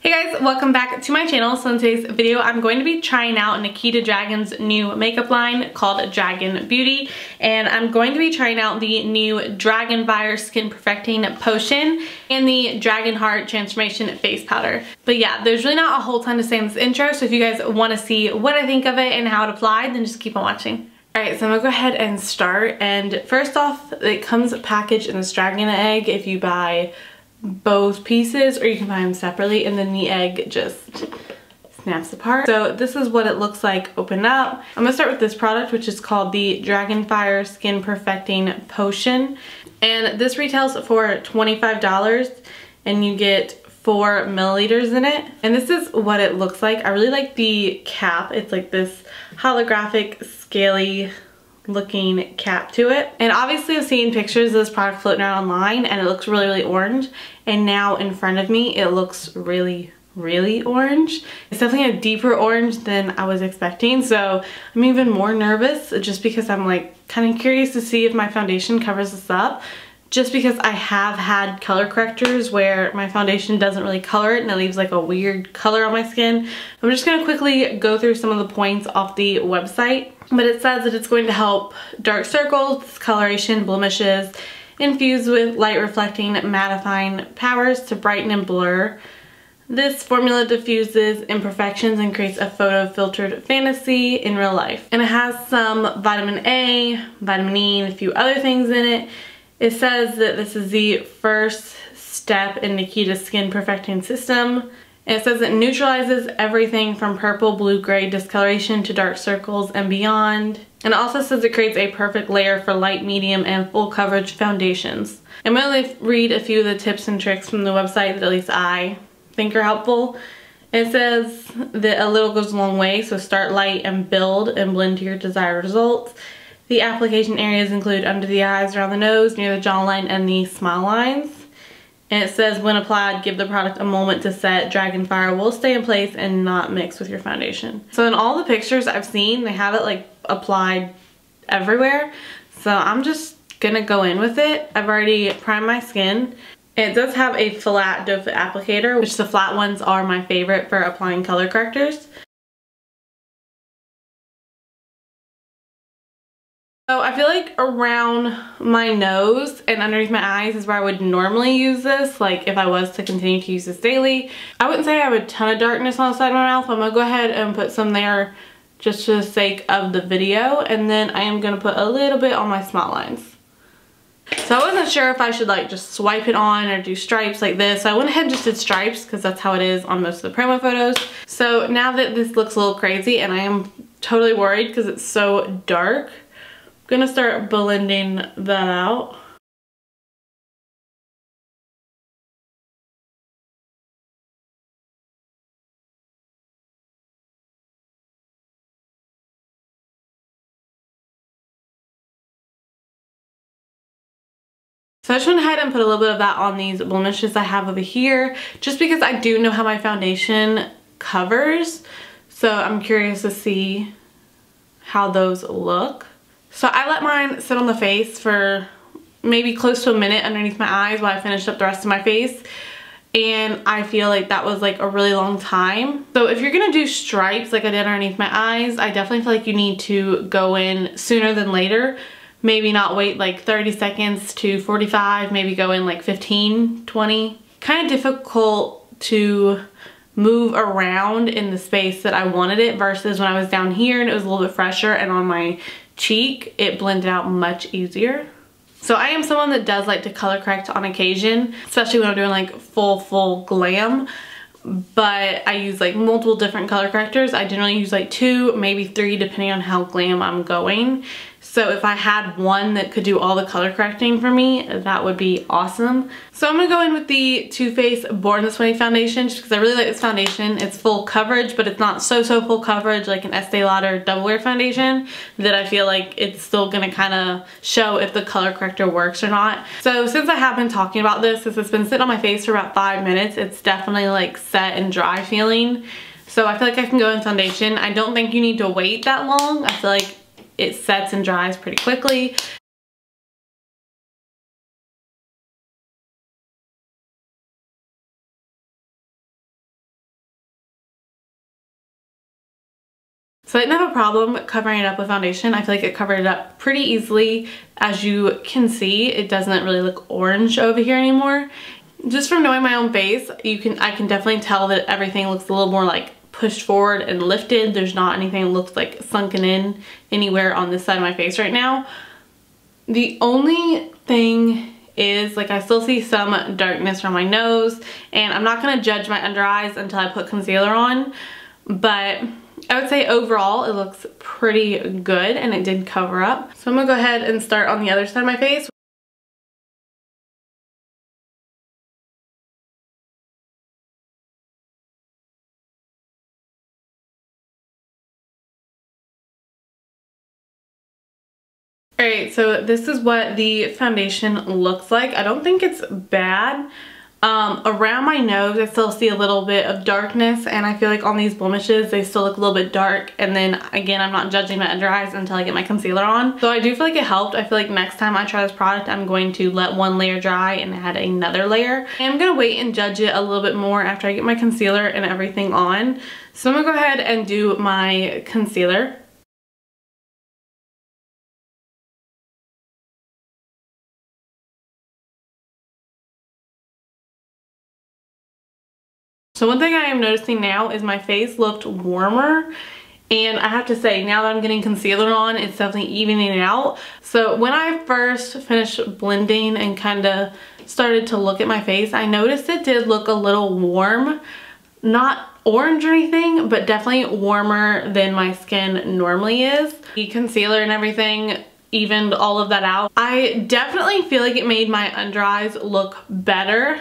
Hey guys, welcome back to my channel. So in today's video, I'm going to be trying out NIKITA DRAGUN's new makeup line called Dragon Beauty. And I'm going to be trying out the new Dragon Fire Skin Perfecting Potion and the Dragon Heart Transformation Face Powder. But yeah, there's really not a whole ton to say in this intro. So if you guys want to see what I think of it and how it applied, then just keep on watching. Alright, so I'm gonna go ahead and start. And first off, it comes packaged in this dragon egg if you buy both pieces, or you can buy them separately, and then the egg just snaps apart. So this is what it looks like open up. I'm gonna start with this product, which is called the Dragon Fire Skin Perfecting Potion. And this retails for $25 and you get 4 milliliters in it. And this is what it looks like. I really like the cap. It's like this holographic, scaly looking cap to it. And obviously I've seen pictures of this product floating around online and it looks really, really orange. And now in front of me, it looks really, really orange. It's definitely a deeper orange than I was expecting. So I'm even more nervous just because I'm like kind of curious to see if my foundation covers this up. Just because I have had color correctors where my foundation doesn't really color it and it leaves like a weird color on my skin. I'm just gonna quickly go through some of the points off the website. But it says that it's going to help dark circles, discoloration, blemishes, infused with light reflecting mattifying powers to brighten and blur. This formula diffuses imperfections and creates a photo filtered fantasy in real life. And it has some vitamin A, vitamin E, and a few other things in it. It says that this is the first step in NIKITA's skin perfecting system. It says it neutralizes everything from purple, blue, gray discoloration to dark circles and beyond. And it also says it creates a perfect layer for light, medium, and full coverage foundations. I'm going to read a few of the tips and tricks from the website that at least I think are helpful. It says that a little goes a long way, so start light and build and blend to your desired results. The application areas include under the eyes, around the nose, near the jawline, and the smile lines. And it says when applied, give the product a moment to set. Dragon Fire will stay in place and not mix with your foundation. So in all the pictures I've seen, they have it like applied everywhere. So I'm just gonna go in with it. I've already primed my skin. It does have a flat doe foot applicator, which the flat ones are my favorite for applying color correctors. So I feel like around my nose and underneath my eyes is where I would normally use this, like if I was to continue to use this daily. I wouldn't say I have a ton of darkness on the side of my mouth. I'm gonna go ahead and put some there just for the sake of the video. And then I am gonna put a little bit on my smile lines. So I wasn't sure if I should like just swipe it on or do stripes like this. So I went ahead and just did stripes because that's how it is on most of the promo photos. So now that this looks a little crazy and I am totally worried because it's so dark, gonna start blending that out. So I just went ahead and put a little bit of that on these blemishes I have over here, just because I do know how my foundation covers. So I'm curious to see how those look. So I let mine sit on the face for maybe close to a minute underneath my eyes while I finished up the rest of my face. And I feel like that was like a really long time. So if you're gonna do stripes like I did underneath my eyes, I definitely feel like you need to go in sooner than later. Maybe not wait like 30 seconds to 45, maybe go in like 15, 20. Kind of difficult to move around in the space that I wanted it versus when I was down here and it was a little bit fresher, and on my cheek it blended out much easier. So I am someone that does like to color correct on occasion, especially when I'm doing like full glam, but I use like multiple different color correctors. I generally use like 2, maybe 3 depending on how glam I'm going. So if I had one that could do all the color correcting for me, that would be awesome. So I'm gonna go in with the Too Faced Born This Way foundation just because I really like this foundation. It's full coverage, but it's not so full coverage like an Estee Lauder Double Wear foundation that I feel like it's still gonna kind of show if the color corrector works or not. So since I have been talking about this, since it's been sitting on my face for about 5 minutes, it's definitely like set and dry feeling. So I feel like I can go in foundation. I don't think you need to wait that long. I feel like it sets and dries pretty quickly. So I didn't have a problem covering it up with foundation. I feel like it covered it up pretty easily. As you can see, it doesn't really look orange over here anymore. Just from knowing my own face, I can definitely tell that everything looks a little more like pushed forward and lifted. There's not anything that looks like sunken in anywhere on this side of my face right now. The only thing is, like, I still see some darkness around my nose, and I'm not gonna judge my under eyes until I put concealer on, but I would say overall it looks pretty good and it did cover up. So I'm gonna go ahead and start on the other side of my face. Alright, so this is what the foundation looks like. I don't think it's bad. Around my nose, I still see a little bit of darkness, and I feel like on these blemishes, they still look a little bit dark. And then again, I'm not judging my under eyes until I get my concealer on. So I do feel like it helped. I feel like next time I try this product, I'm going to let one layer dry and add another layer. I'm gonna wait and judge it a little bit more after I get my concealer and everything on. So I'm gonna go ahead and do my concealer. So one thing I am noticing now is my face looked warmer, and I have to say, now that I'm getting concealer on, it's definitely evening it out. So when I first finished blending and kind of started to look at my face, I noticed it did look a little warm. Not orange or anything, but definitely warmer than my skin normally is. The concealer and everything evened all of that out. I definitely feel like it made my under eyes look better.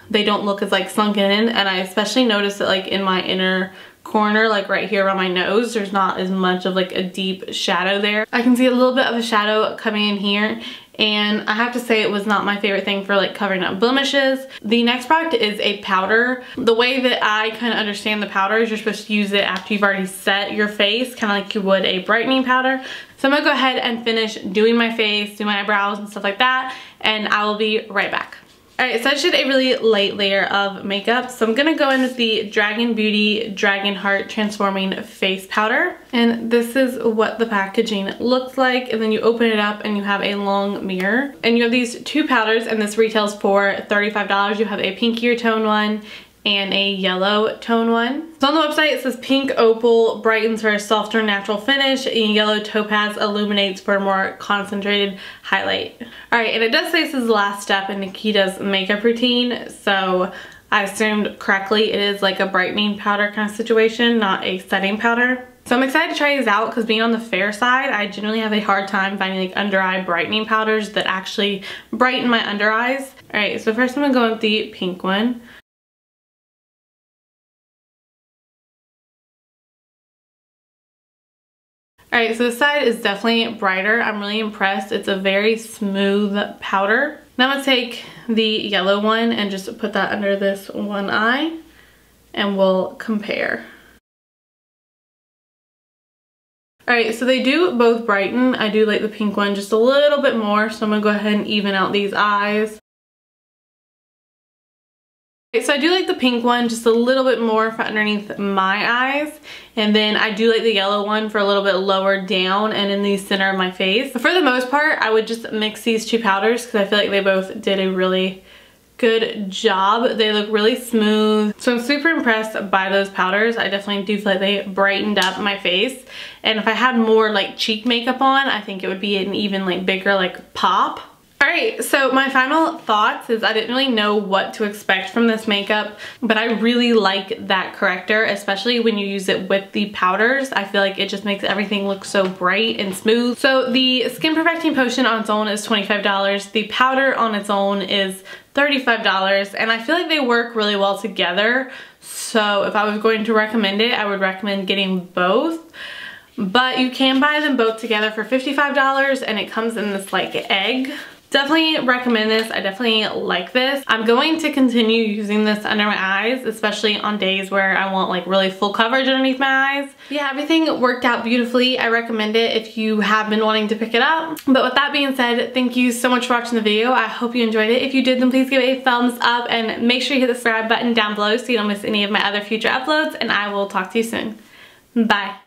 They don't look as like sunken in, and I especially noticed it like in my inner corner, like right here around my nose. There's not as much of like a deep shadow there. I can see a little bit of a shadow coming in here, and I have to say it was not my favorite thing for like covering up blemishes. The next product is a powder. The way that I kind of understand the powder is you're supposed to use it after you've already set your face, kind of like you would a brightening powder. So I'm gonna go ahead and finish doing my face, do my eyebrows and stuff like that, and I will be right back. Alright, so I just did a really light layer of makeup. So I'm gonna go in with the Dragun Beauty Dragon Heart Transforming Face Powder. And this is what the packaging looks like. And then you open it up and you have a long mirror. And you have these two powders, and this retails for $35. You have a pinkier tone one and a yellow tone one. So on the website it says pink opal brightens for a softer natural finish, and yellow topaz illuminates for a more concentrated highlight. Alright, and it does say this is the last step in Nikita's makeup routine, so I assumed correctly it is like a brightening powder kind of situation, not a setting powder. So I'm excited to try these out because being on the fair side, I generally have a hard time finding like under eye brightening powders that actually brighten my under eyes. Alright, so first I'm gonna go with the pink one. Alright, so this side is definitely brighter. I'm really impressed. It's a very smooth powder. Now I'm going to take the yellow one and just put that under this one eye, and we'll compare. Alright, so they do both brighten. I do like the pink one just a little bit more, so I'm going to go ahead and even out these eyes. So I do like the pink one just a little bit more for underneath my eyes, and then I do like the yellow one for a little bit lower down and in the center of my face. But for the most part, I would just mix these two powders because I feel like they both did a really good job. They look really smooth. So I'm super impressed by those powders. I definitely do feel like they brightened up my face. And if I had more like cheek makeup on, I think it would be an even like bigger like pop. Alright, so my final thoughts is I didn't really know what to expect from this makeup, but I really like that corrector, especially when you use it with the powders. I feel like it just makes everything look so bright and smooth. So the Skin Perfecting Potion on its own is $25. The powder on its own is $35, and I feel like they work really well together. So if I was going to recommend it, I would recommend getting both. But you can buy them both together for $55, and it comes in this like egg. Definitely recommend this. I definitely like this. I'm going to continue using this under my eyes, especially on days where I want like really full coverage underneath my eyes. Yeah, everything worked out beautifully. I recommend it if you have been wanting to pick it up. But with that being said, thank you so much for watching the video. I hope you enjoyed it. If you did, then please give it a thumbs up and make sure you hit the subscribe button down below so you don't miss any of my other future uploads, and I will talk to you soon. Bye.